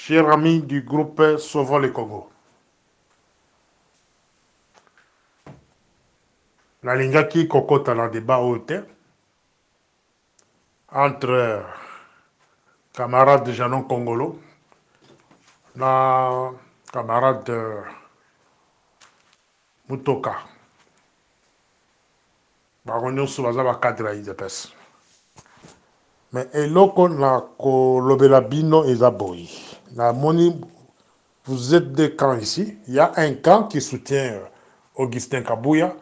Chers amis du groupe Sauvons le Congo, nalingaki kokota na débat oyo te entre camarade Janon Congolo na camarade Mutoka. Bango nyonso baza bakadre ya UDPS. Mais eloko na kolobela bino eza boyi. Namoni, vous êtes deux camps ici. Il y a un camp qui soutient Augustin Kabouya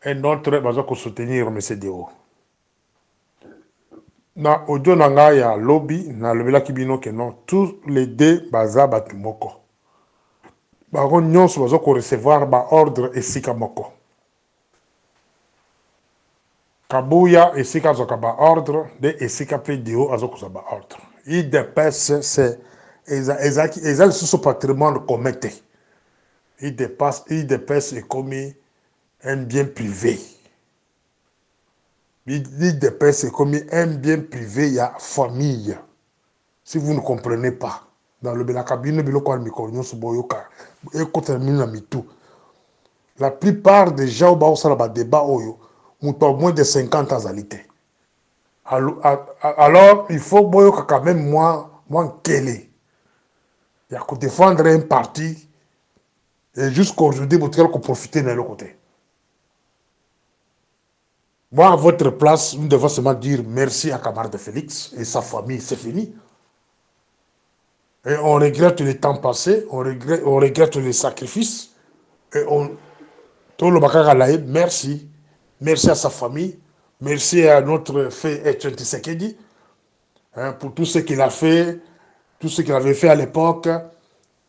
et un autre baza ko soutenir M. Deo. Na audio na ngai ya lobby na lobelaki bino ke non, tous les deux baza batu moko. Bango nyonso baza ko recevoir ba ordre esika moko. Kabouya esika azoka ba ordre de esika pe Deo azoka ba ordre. IDPS c'est eza lisusu patrimoine commun te. IDPS est comme un bien privé. L'IDPS est comme un bien privé, il y a famille. Si vous ne comprenez pas, dans le Belakabine, la plupart des gens qui ont un débat ont moins de 50 ans d'alité. Alors, il faut quand même moins qu'elle. Il y a que défendre un parti et jusqu'aujourd'hui, vous devez profiter de l'autre côté. Moi, à votre place, nous devons seulement dire merci à camarade Félix et sa famille, c'est fini. Et on regrette le temps passé, on regrette les sacrifices. Et tout le Bakar merci. Merci à sa famille. Merci à notre fait Etienne Tshisekedi pour tout ce qu'il a fait, tout ce qu'il avait fait à l'époque.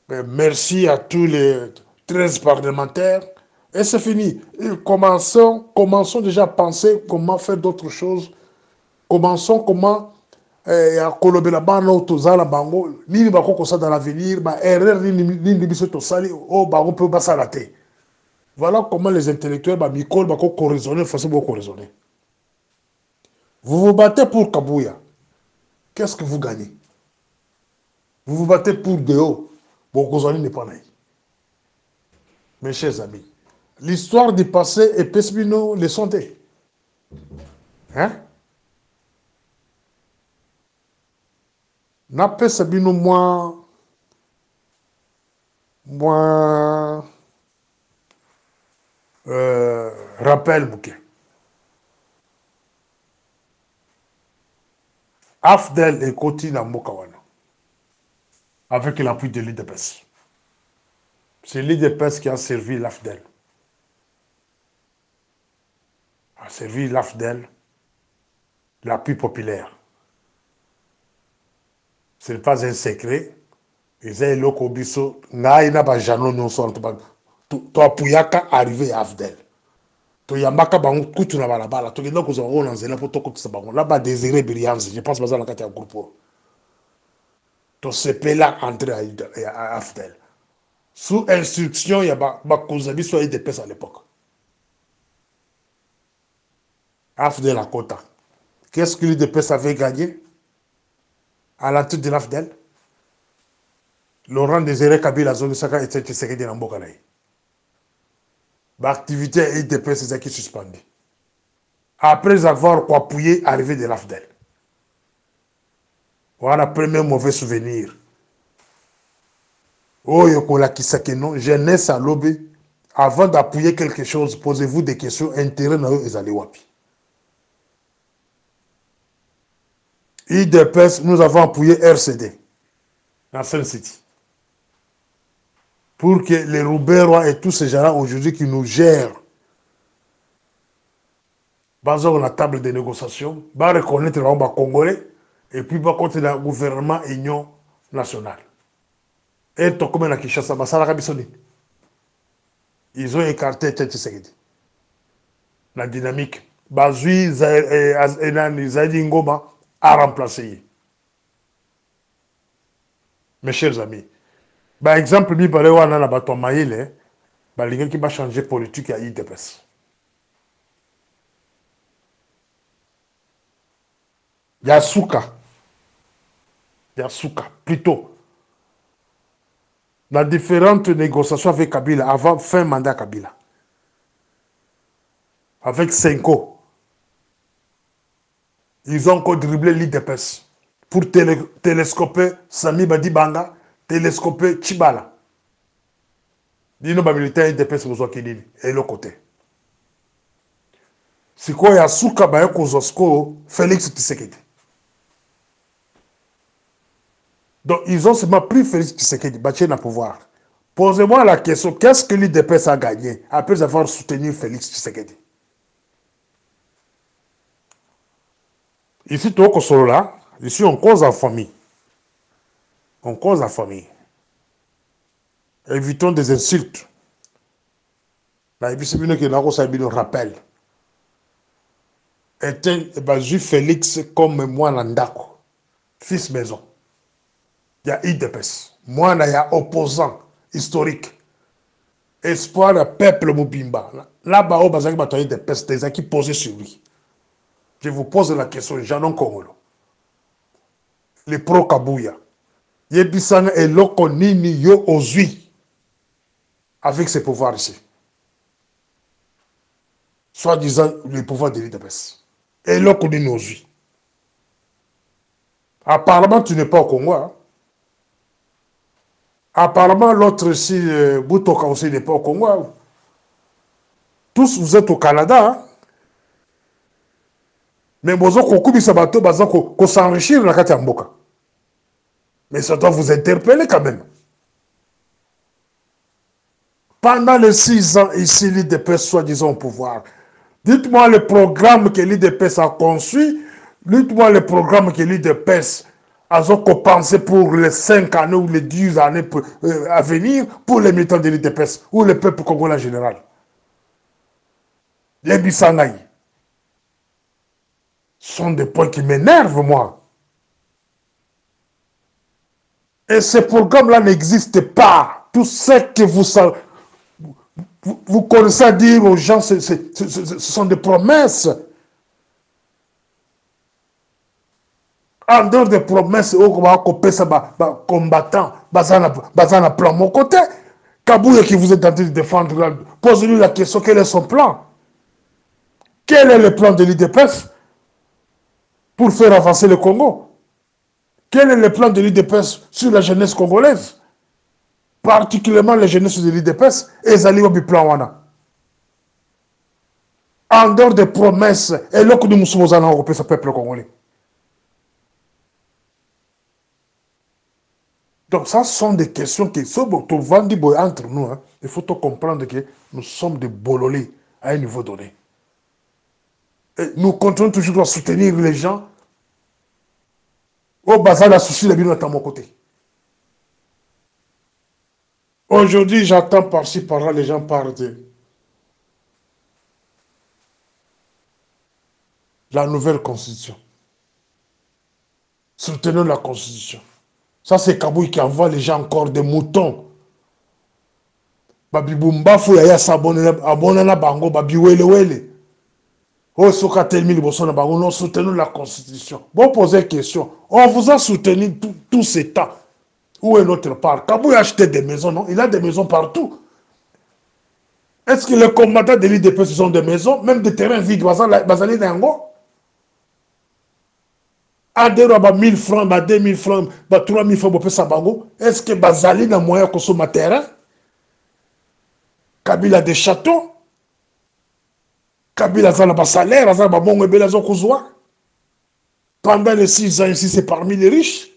Merci à tous les 13 parlementaires. Et c'est fini. Et commençons déjà à penser comment faire d'autres choses. Commençons comment kolobela bana tozala bango nini bako ça dans l'avenir ba erreur nini biso to sali o bango peut basala te. Voilà comment les intellectuels ba mikol bako raisonner façon bako raisonner. Vous vous battez pour Kabouya. Qu'est-ce que vous gagnez? Vous vous battez pour Deo. Bokozani n'est pas naïf. Mes chers amis, l'histoire du passé est pesmino les santé. Hein? Napesa bino moi rappel bouquet. Afdel et Koti na Mokawana avec l'appui de l'IDPS. C'est l'IDPS qui a servi l'Afdel. A servi l'Afdel, l'appui populaire. Ce n'est pas un secret. Ils ont loko biso ngaina ba jano nyonso to apuyaka arrivé à Afdel. To yambaka bango kutu na balabala to kenda kozwa ngo na nzela po to kotisa bango là ba désiré Brilliance, je pense baza na kati ya groupe. To sepela entrer à Afdel. Sous instruction, il y a Bakozabi soit IDPS à l'époque. Afdel à Kota. Qu'est-ce que l'IDPS avait gagné à la tête de l'Afdel? Laurent Désiré Kabila, zone Saka et Tshisekedi na mboka naï. L'activité IDPS est suspendue. Après avoir appuyé arrivé de l'Afdel. Voilà le premier mauvais souvenir. Oh, yokola kisakeno, jeunesse à lobby. Avant d'appuyer quelque chose, posez-vous des questions. Intérêt na yo ezali wapi. IDPS, nous avons appuyé RCD dans Sun City. Pour que les Roubaix et tous ces gens-là aujourd'hui qui nous gèrent, basés sur la table de négociation, va reconnaître les Congolais et puis va continuer le gouvernement Union nationale. Et tout comme la Kinshasa, ils ont écarté Tshisekedi. La dynamique. Bazui Zadi Ngoma a remplacé. Mes chers amis, par exemple, mi pare wana na bato maïle, balingi qui va changer politique à IDPS. Yasuka, plutôt. la différente négociation avec Kabila, avant fin mandat Kabila. Avec Senko. Ils ont encore dribblé l'IDPS pour télescoper Sami Badibanga, télescoper Chibala. Dino ba militaire IDPS besoin kinini et l'autre côté. C'est quoi ya suka ba Kozosko Félix Tshisekedi. Donc ils ont seulement pris Félix Tshisekedi, battu dans le pouvoir. Posez-moi la question, qu'est-ce que l'IDPS a gagné après avoir soutenu Félix Tshisekedi? Ici, tout au là, ici on cause en famille. On cause en famille. Évitons des insultes. La épisode qui nous rappelle. Était juif Félix comme moi Nandako. Fils maison. Il y a IDPS. Moi, il y a opposant historique. Espoir de peuple Mubimba. Là-bas, il y a IDPS, des gens qui posent sur lui. Je vous pose la question, Janon Kongolo. Les pro-Kabouya. Yebisanga et loko nini yo ozui. Avec ses pouvoirs ici. Soit disant les pouvoirs de l'IDPS. Et loko nini ozui. Apparemment, tu n'es pas au Congo. Hein? Apparemment, l'autre ici, Boutoka aussi n'est pas au Congo. Hein? Tous, vous êtes au Canada. Hein? Mais vous avez s'enrichir dans la Katiamboka. Mais ça doit vous interpeller quand même. Pendant les 6 ans, ici, l'IDPS, soi-disant, au pouvoir, dites-moi le programme que l'IDPS a conçu, dites-moi le programme que l'IDPS a pensé pour les 5 années ou les 10 années à venir pour les militants de l'IDPS ou le peuple congolais en général. Les Bissangaï sont des points qui m'énervent, moi. Et ce programme-là n'existe pas. Tout ce que vous connaissez à dire aux gens, ce sont des promesses. En dehors des promesses, on va couper ça, combattant, bazana plan. Mon côté, Kabouya qui vous êtes en train de défendre, posez-lui la question, quel est son plan? Quel est le plan de l'IDPS pour faire avancer le Congo? Quel est le plan de l'IDPS sur la jeunesse congolaise? Particulièrement la jeunesse de l'IDPS et Zali plan wana. En dehors des promesses, et là que nous sommes en Europe, ce peuple congolais. Donc ça sont des questions qui sont entre nous. Hein. Il faut comprendre que nous sommes des bololés à un niveau donné. Et nous continuons toujours à soutenir les gens. Au bazar, la souci de bien à mon côté. Aujourd'hui, j'entends par-ci, par-là, les gens parlent de la nouvelle constitution. Soutenons la constitution. Ça, c'est Kabouy qui envoie les gens encore des moutons. Babi Bumbafu ya s'abonner na bango, babi wele. Oh, soka telmi liboso na bango, non, soutenons la constitution. Bon, posez question. On vous a soutenu tout ce temps. Où est notre part? Kabouy a acheté des maisons, non? Il a des maisons partout. Est-ce que les combattants de l'IDP, ce sont des maisons, même des terrains vides, bazali nango? Adero ba 1000 francs, ba 2000 francs, ba 3000 francs, ba pesa bango. Est-ce que bazali na moyen consommer terrain? Kabila des châteaux? Kabila a un salaire, a un bon ebele a. Pendant les 6 ans ici, c'est parmi les riches.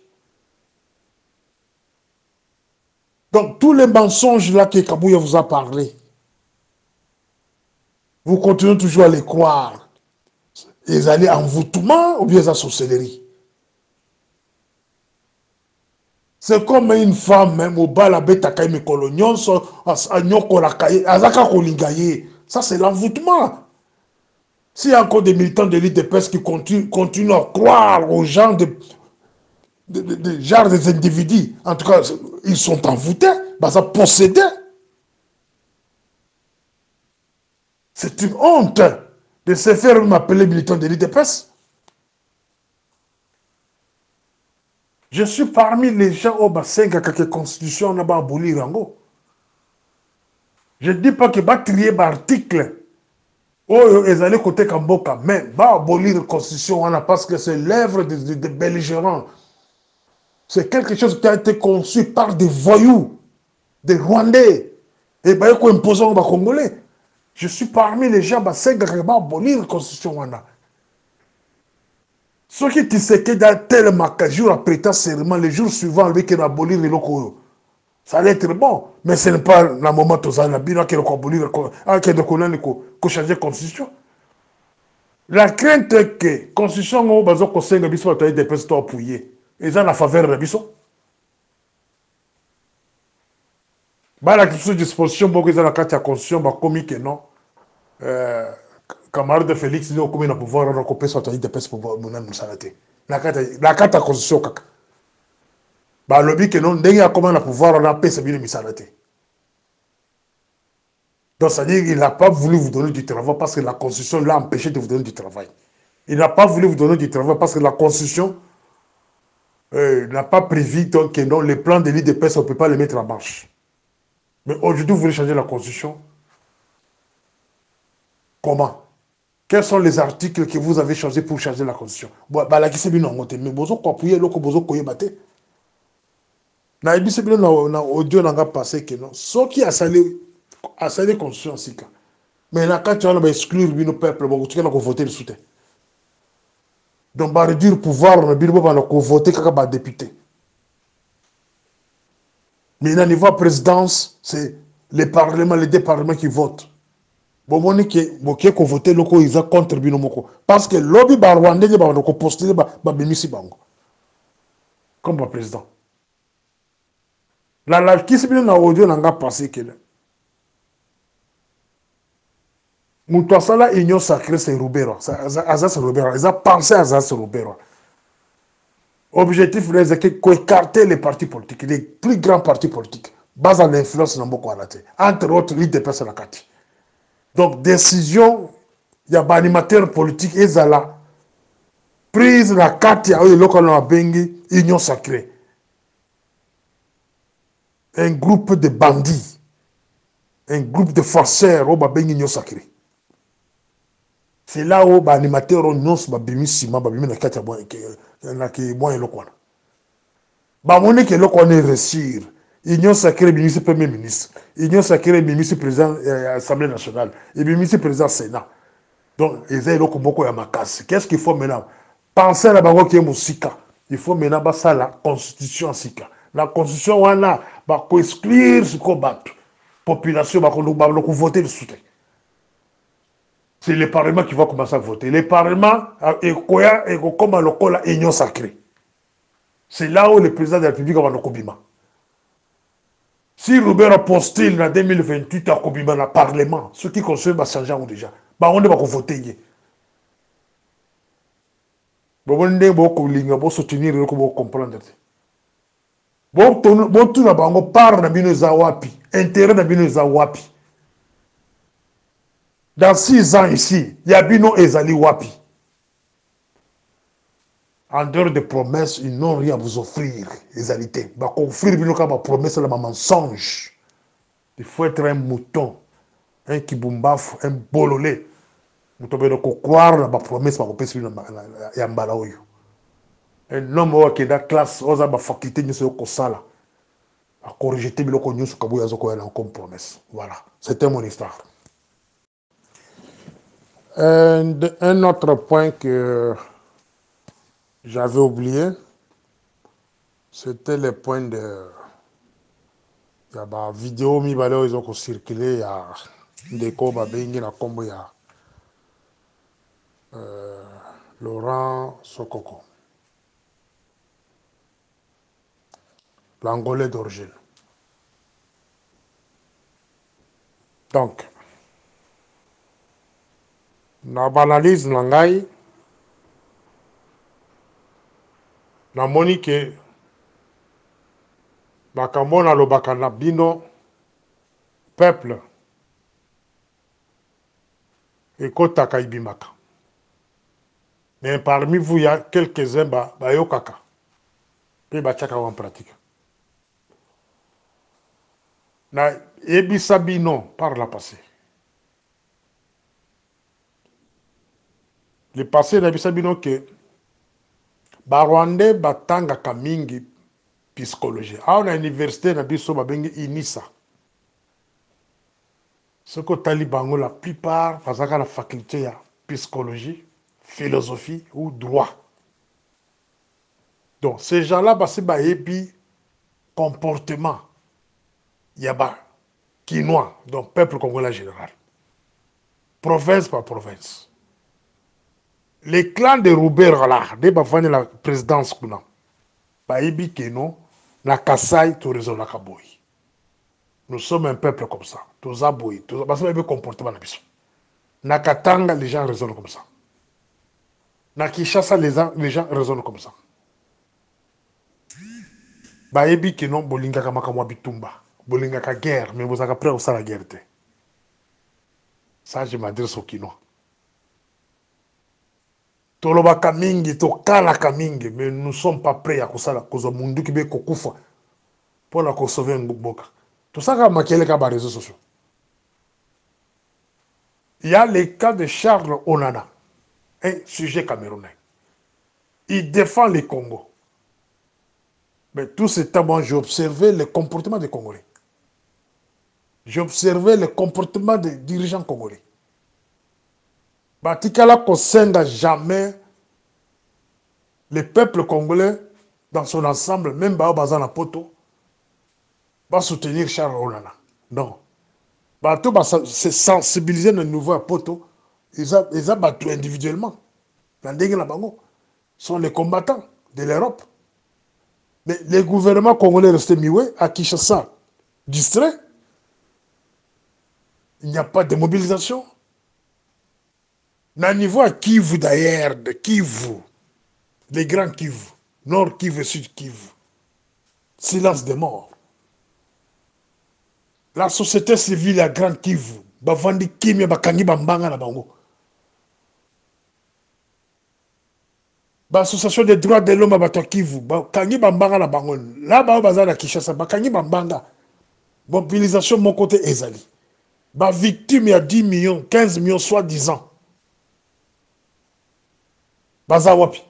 Donc, tous les mensonges là que Kabouya vous a parlé, vous continuez toujours à les croire. Ils allaient envoûtement ou bien ils sorcellerie. C'est comme une femme, même au bas, la bête à Kaime Colognon, à Nyoko la Kaye, à Zaka Kolingaye. Ça, c'est l'envoûtement. S'il y a encore des militants de l'IDPS qui continuent à croire aux gens genre des individus, en tout cas, ils sont envoûtés, bah, ça possédé. C'est une honte de se faire m'appeler militant de l'IDPS. Je suis parmi les gens au bassin qui la constitution n'a pas aboli rango. Je ne dis pas que va trier l'article. Oh, ils allaient côté Kamboka, mais va abolir la constitution parce que c'est l'œuvre des belligérants. C'est quelque chose qui a été conçu par des voyous, des Rwandais. Et bah, ils imposent aux Congolais. Je suis parmi les gens qui vont abolir la constitution. Ce qui tu sais que dans tel jour après serment, les jours suivants, lui qui a abolir le locaux. Ça allait être bon, mais ce n'est pas le moment où ça a bien qu'il abolir, qu'il changer la constitution. La crainte est que la constitution, on va dire que les des personnes appuyées. Ils ont la faveur de l'Abisso. La disposition, beaucoup ils ont la carte de la constitution, comme que non. Camarade de Félix, il a commis le pouvoir, on a coupé sur des personnes pour nous s'arrêter. La carte de la constitution, le but que non, dès qu'il a commis le pouvoir, on a payé ce bien de s'arrêter. Donc, c'est-à-dire qu'il n'a pas voulu vous donner du travail parce que la constitution l'a empêché de vous donner du travail. Il n'a pas voulu vous donner du travail parce que la constitution n'a pas prévu donc, que non, les plans de l'IDPS, on ne peut pas les mettre en marche. Mais aujourd'hui, vous voulez changer la constitution. Comment? Quels sont les articles que vous avez changés pour changer la constitution? La qui c'est bien en mais vous avez appuyé l'autre, vous avez batté. Na ebisi bien na audio n'a pas passé que non. Ce qui a salé constitution sika. Mais là, quand tu vas exclure le peuple, tu vas voter le soutien. Donc, va réduire le pouvoir, on va voter comme député. Mais au niveau de la présidence, c'est les parlements, les deux parlements qui votent. Bon, on est qui voter loko ils ont contre binomoko parce que lobby ba rwandais ba ko poster ba bimisi bango comme président. La qui se bien na audio n'a passé que là. Muto sala union sacrée c'est Roubero, Azaz Roubero, ils ont pensé à Azaz Roubero. Objectif c'est que écarter les partis politiques, les plus grands partis politiques, basés sur l'influence dans beaucoup entre autres l'IDPS la carte. Donc, décision, il y a des animateurs politiques, et là, prise la carte, il y a une union sacrée. Un groupe de bandits, un groupe de forceurs, on a union sacrée. C'est là où les animateurs ont non pas bimi sima, ba bimi na carte na ki moyen le quoi. Ba moni que le connaît réussir. Union sacrée ministre premier ministre, union sacrée ministre président Assemblée nationale, et ministre président Sénat. Donc, ils ont beaucoup de makasi. Qu'est-ce qu'il faut maintenant? Penser à la banque qui est Moussika. Il faut maintenant ça la constitution sika. La constitution, on a exclure ce qu'on bat. Population, va voter le soutien. C'est le Parlement qui va commencer à voter. Le Parlement, et comme le col union sacrée. C'est là où le président de la République va nous Kobima. Si Robert postule en 2028 à Kobima, dans le Parlement, ce qui concerne va changer déjà. On va voter. Bon, beaucoup linga, bon soutenir, bon comprendre. Bon, tout na bango part na bino zawapi, intérêt na bino zawapi. Dans 6 ans ici, il y a bino ezali wapi. En dehors de promesses, ils n'ont rien à vous offrir, ezalité. Bah, offrir bino comme promesse la mensonge. Il faut être un mouton, un kibumbaf, un bololé. Vous devez croire dans la promesse, ma promesse, ya mbala oyo. Un homme qui est dans la classe, qui a la faculté de se faire à corriger les choses comme promesse. Voilà, c'était mon histoire. Un autre point que j'avais oublié, c'était le point de... Il y a des vidéos qui ont circulé, il y a des combats, il y a Laurent Sokoko, l'Angolais d'origine. Donc, dans l'analyse, na moni ke makambo na lobaka na bino peuple ekotaka ibimaka. Mais parmi vous, il y a quelques-uns bayokaka. Pe bachaka en pratique. Na ebisabi non par la passé. Le passé na ebisabi non que Barwandais batanga kamingi psychologie. A na université na biso babengi INISA. Ce que talibango la plupart bazaka la faculté ya psychologie, philosophie ou droit. Donc ces gens-là basi ba ebi comportement yaba quinois, donc peuple congolais en général. Province par province. Les clans de Robert là, dès bafani la présidence kuna. Ba ebi keno na Kasai to réseau la Kaboy. Nous sommes un peuple comme ça. Tous aboyés. Parce que comportement na biso. Na Katanga, les gens raisonnent comme ça. Na Kinshasa, les gens raisonnent comme ça. Baebi que non, bolinga kamaka mwa bitumba. Bolinga ka guerre, mais vous avez prêt à la guerre. Ça, je m'adresse au Kinois. Toloba kamingi, to kala kamingi, mais nous ne sommes pas prêts à kusala, kozo mundu kibe kokufa, pour la sauver un boka. Tout ça, comme maquille les réseaux sociaux. Il y a le cas de Charles Onana, un sujet camerounais. Il défend les Congo. Mais tout ce temps, moi, j'ai observé le comportement des Congolais. J'ai observé le comportement des dirigeants congolais. Batikala Kosenga jamais le peuple congolais dans son ensemble, même Bazana Poto, va soutenir Charles Onana. Non. Bato va se sensibiliser de nouveau à Poto. Ils ont battu individuellement. Ils sont les combattants de l'Europe. Mais les gouvernements congolais restés mieux à Kinshasa, distraits. Il n'y a pas de mobilisation. Dans le niveau à Kivu d'ailleurs, de Kivu, les grands Kivu, Nord Kivu et Sud Kivu, silence des morts. La société civile à Grand Kivu, bavandi kimia bakangi bambanga na bango. L'association des droits de l'homme à Bato Kivu, bakangi bambanga na bango. Là, bazana Kinshasa, bakangi bambanga. Mobilisation mon côté ezali. Ba victime il y a 10 millions, 15 millions, soi-disant. Bazawapi.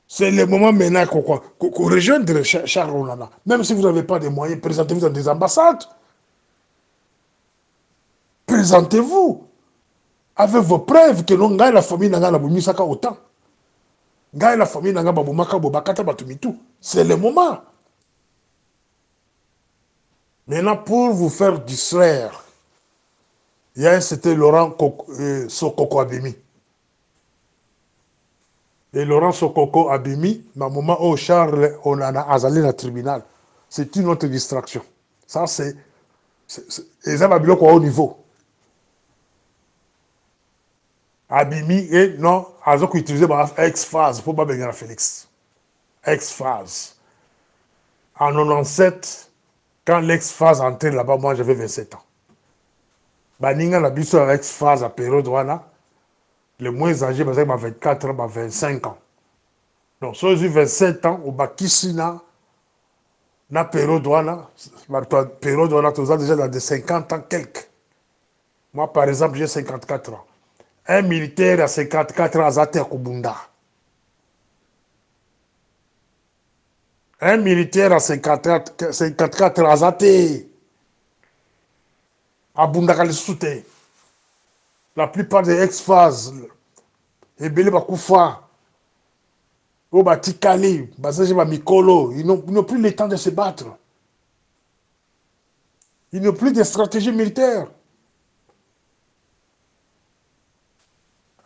C'est le moment maintenant qu'on rejoindre Charles Onana. Même si vous n'avez pas de moyens, présentez-vous dans des ambassades. Présentez-vous. Avec vos preuves que non, la famille n'a pas boumaka autant. La famille n'a pas boumaka bobakata batumitu. C'est le moment. Maintenant, pour vous faire distraire, c'était Laurent Sokoko Abimi. Et Laurent Sokoko Abimi, à un moment où Charles Onana a allé dans le tribunal, c'est une autre distraction. Ça, c'est. Ils ont un haut niveau. Abimi, et non, ils ont utilisé ex-phase pour ne pas Félix. Ex-phase. En 97, quand l'ex-phase entrait là-bas, moi j'avais 27 ans. Baninga la biso ex-phase à période wana, le moins âgé, parce que 24 ans, 25 ans. Donc, si j'ai 27 ans, au Bakisina, na période wana, période wana, tu as déjà dans des 50 ans quelques. Moi, par exemple, j'ai 54 ans. Un militaire à 54 ans, Azate Kubunda. Un militaire à 54 ans, Azate. Abunda Kalisute. La plupart des ex-phases, Ebele Bakoufa, Obatikali, Basaje Mikolo, ils n'ont plus le temps de se battre. Ils n'ont plus de stratégie militaire.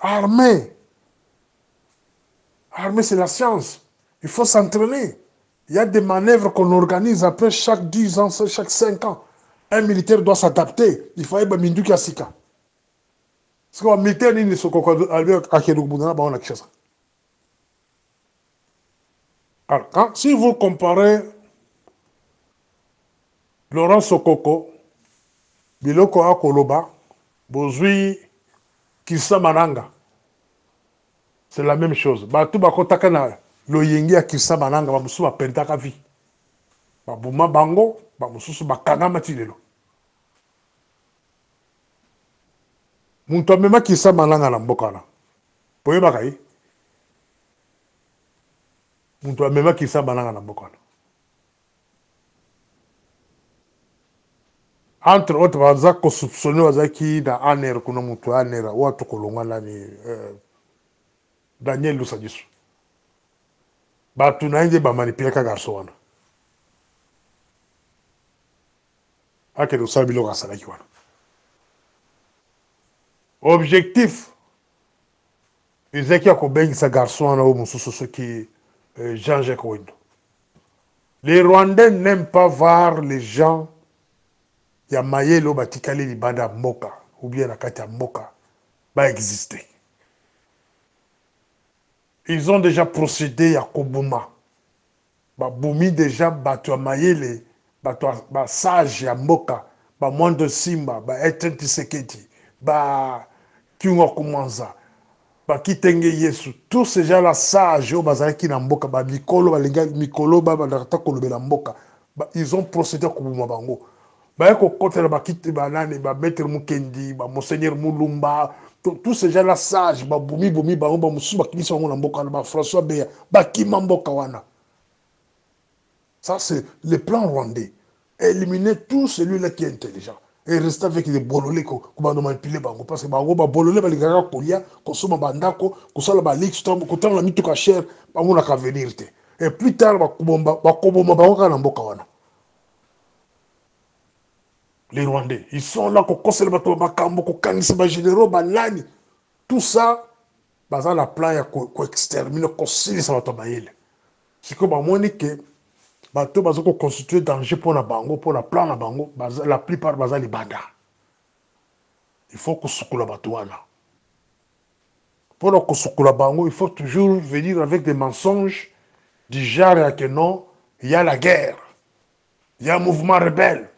Armée. Armée, c'est la science. Il faut s'entraîner. Il y a des manœuvres qu'on organise après chaque 10 ans, chaque 5 ans. Un militaire doit s'adapter. Il faut être Minduki Asika. Parce qu'un militaire, il ne se comprend pas. Alors, si vous comparez Laurent Sokoko, Biloko Akoloba, Bozui, Kissa Mananga, c'est la même chose. Tout le monde loyenge ya Kirsa Malanga bamususu bapentaka vie babuma bango bamususu bakangama ti lelo muntu amema Kirsa Malanga na mboka wana boyebaka ye muntu amema Kirsa Malanga na mboka wana entre autres baza kosoupçonne bazaki na aner kuna mutu anera oyo tokolongwa nani Daniel Lusadisu bato na ye nde bamanipulaka garso wana akende kosala biloko asalaki wana objectif ezalaki ya kobengisa garçon wana oyo mosusu soki Jean-Jacques Wendo. Les Rwandais n'aiment pas voir les gens ya mayele oyo batikali libanda ya mboka ou bien na kati ya mboka baexister. Ils ont déjà procédé ya koboma babumi déjà bato ya mayele bato basage ya mboka bamoinde simba baEtienne Tshisekedi bakiunga Kumanza bakitenge Yesu tous ces gens là sages oyo bazalaki na mboka bamikolo balinga mikolo babandaka kolobela mboka ils ont procédé ya koboma bango baye kokotela bakite banani bametre Mukendi bamonseigneur Mulumba tous ces gens là sages babumi bango bamosusu bakimisa bango na mboka wana bafrançois Beya bakima mboka wana. Ça c'est le plan rwandais, éliminer tout celui-là qui est intelligent et rester avec des bololés ko manipuler bango parce que bango ba bololé balingaka kolia kosoma bandako kosala ba lix tombe kotanga mituka cher bango na ka venir te et plus tard bakoboma bango na mboka wana. Les Rwandais ils sont là kokosela bato bakambo kokangisa ba généraux banani tout ça baza la plan ya ko exterminer kosilisa bato bayele siko bamoni ke bato bazo ko constituer danger pour la bango pour la plan na bango la plupart baza libanda il faut que sukula bato wana pour la kusukula bango il faut toujours venir avec des mensonges du genre ya que non il y a la guerre il y a un mouvement rebelle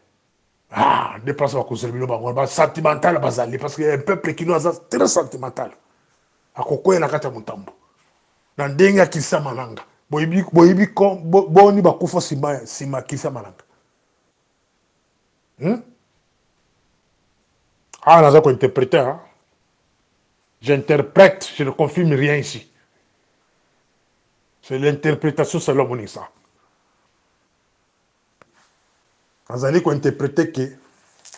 des personnes qui sont bango sentimental bazali parce que un peuple qui nous a très sentimental akokoya na kati ya mutambo na ndenge ya Kirsa Malanga boyibi boni bakufa sima Kirsa Malanga ah naza ko interpréter hein? J'interprète, je ne confirme rien ici. C'est l'interprétation selon mon ça. Azali ko interpréter que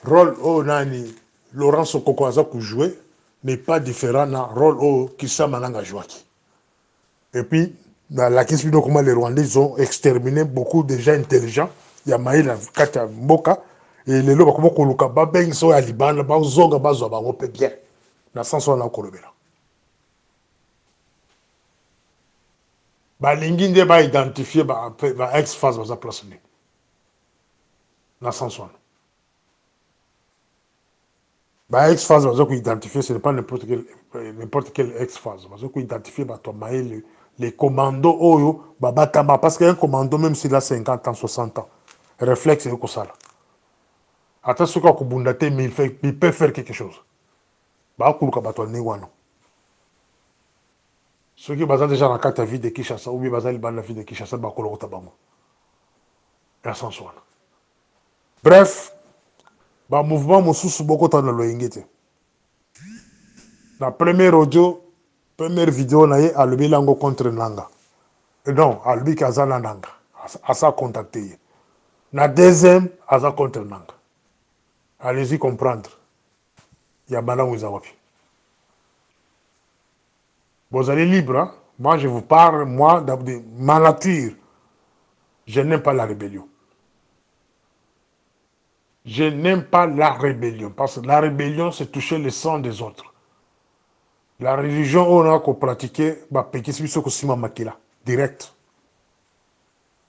rôle oh nani Laurent Sokoko aza ko jouer n'est pas différent na rôle oh Kirsa Malanga joué. Et puis dans la question de comment les Rwandais ont exterminé beaucoup de gens intelligents, il y a Maïla Kata Mboka et les lois comme Koluka Babeng so ya Libana ba zonga bazwa ba ngope bien. Na sens on a kolobela. Balingi nde ba identifier ba ex-phase baza place ni. Na sens on. Ba ex-phase baza ko identifier ce n'est pas n'importe quel ex-phase. Baza ko identifier ba to Maïle les commandos oyo babatama parce qu'un commando même s'il a 50 ans 60 ans réflexe est comme ça là ata soka ko bundate mais il peut faire quelque chose ba kuluka bato ni wana ceux qui basent déjà dans la vie de Kinshasa ou bien basent dans la vie de Kinshasa ba kolokota bango ya sans wana bref ba mouvement mosusu bokota na loyengete la première audio première vidéo na ye alobi lango contre Nanga. Non, alobi kaza na Nanga. Asa contacté. La deuxième, asa contre Nanga. Allez-y comprendre. Il y a Bala Ouzawapi. Vous allez libre, hein? Moi je vous parle, moi, de ma nature. Je n'aime pas la rébellion. Je n'aime pas la rébellion. Parce que la rébellion, c'est toucher le sang des autres. La religion, on a qu'on pratiquer, bah, pékin si biso kosima makila, direct.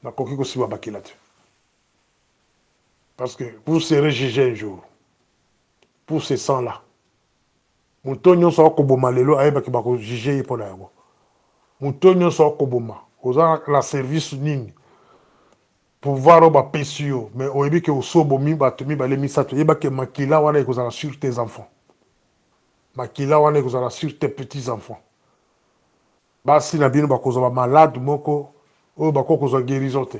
Na koki kosima makila. Parce que vous serez jugé un jour. Pour ce sang-là. Moutonyo sa okoboma lelo ayeba ki bako jugé pour la yango. Moutonyo sa okoboma. Oza la service nini. Pouvoir oba pesio. Mais oyebi ke osobomi batomi bale misato. Yeba ke makila wana ekozala sur tes enfants. Makila wana ekozala sur tes petits enfants. basi na bino bakozwa ba malade moko oyo bako kozwa guérison te.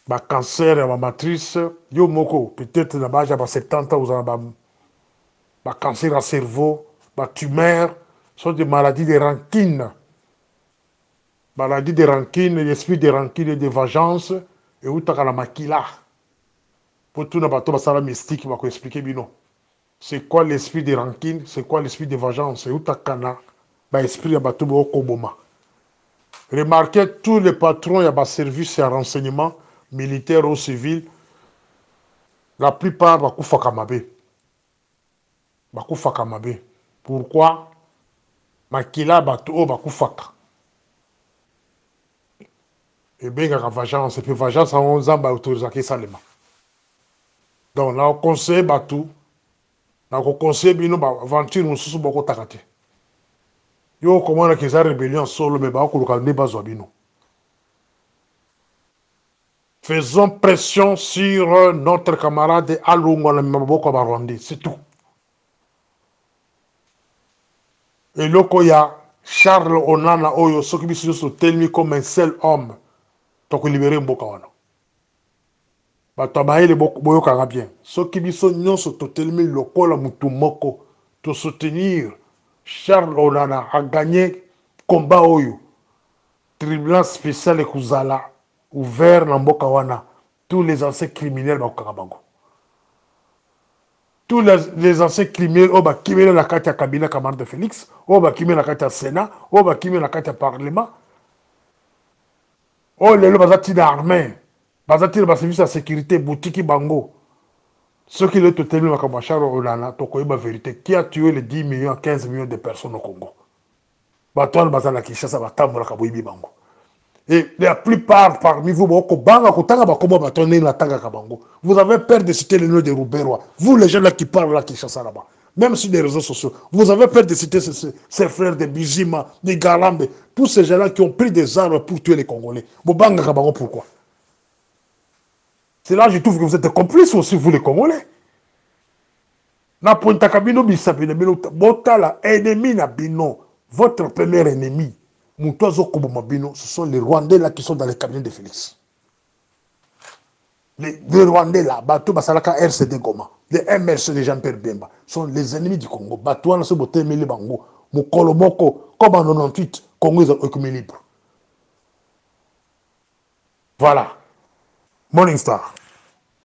Ba cancer ya ba matrice yo moko peut-être na ba 70 ans uzana ba cancer à cerveau, ba tumeur, sont des maladies de rancune. Maladie de rancune, l'esprit de rancune et de vengeance et utaka na makila. Pour tout na bato basala mystique bako expliquer bino. C'est quoi l'esprit de rancune, c'est quoi l'esprit de vengeance et utaka na ba esprit ya bato bo koboma. Remarquez tous les patrons ya ba service ya renseignement militaire ou civil, la plupart bakufaka mabe. Bakufaka mabe. Pourquoi? Makila bato o bakufaka. Et bien la vengeance, et puis vengeance en zamba autorisé salema. Donc là on conseille bato, là on conseille bino ba aventure mususu boko takate. Yo comment la keza rébellion solo mais ba ko lokande bazwa bino. Faisons pression sur notre camarade Alungo na maboko ba Rwanda, c'est tout. Et lokoya Charles Onana oyo soki biso so telmi comme un seul homme. Donc libérer mboka wana. Bato abayele boyokaka bien. Soki biso nyonso totelemi lokola mutu moko to soutenir Charles Onana a gagné combat oyo. Tribunal spécial ekozala ouvert na mboka wana. Tous les anciens criminels bakokaka bango. Tous les anciens criminels oyo bakimeli na kati ya cabinet camarade de Félix, oyo bakimeli na kati ya Sénat, oyo bakimeli na kati ya Parlement. Oh, lelo bazati d'armée, bazati de service de sécurité, boutique bango. Ce qui est totalement comme Bachar Olana, la vérité, qui a tué les 10 millions, 15 millions de personnes au Congo. Batoine bazala Kinshasa, batambola kaboyibi bango. Et la plupart parmi vous, vous avez peur de citer le nom de Rouberois. Vous, les gens là qui parlent là, Kinshasa là-bas, même sur les réseaux sociaux, vous avez peur de citer ces frères de Bijima, de Galambe, tous ces gens-là qui ont pris des armes pour tuer les Congolais. Pourquoi? C'est là que je trouve que vous êtes complices aussi, vous les Congolais. Na pointa kabino bisapine bino botala ennemi na bino, votre premier ennemi. Ce sont les Rwandais là qui sont dans les cabinets de Félix. Les Rwandais là, Bato Basalaka RCD Goma, les MRC de Jean-Pierre Bemba, sont les ennemis du Congo. Bato Wana Sobote Mele Bango, Mokolo Moko, comme en 98, Congo est occupé libre. Voilà. Morning Star.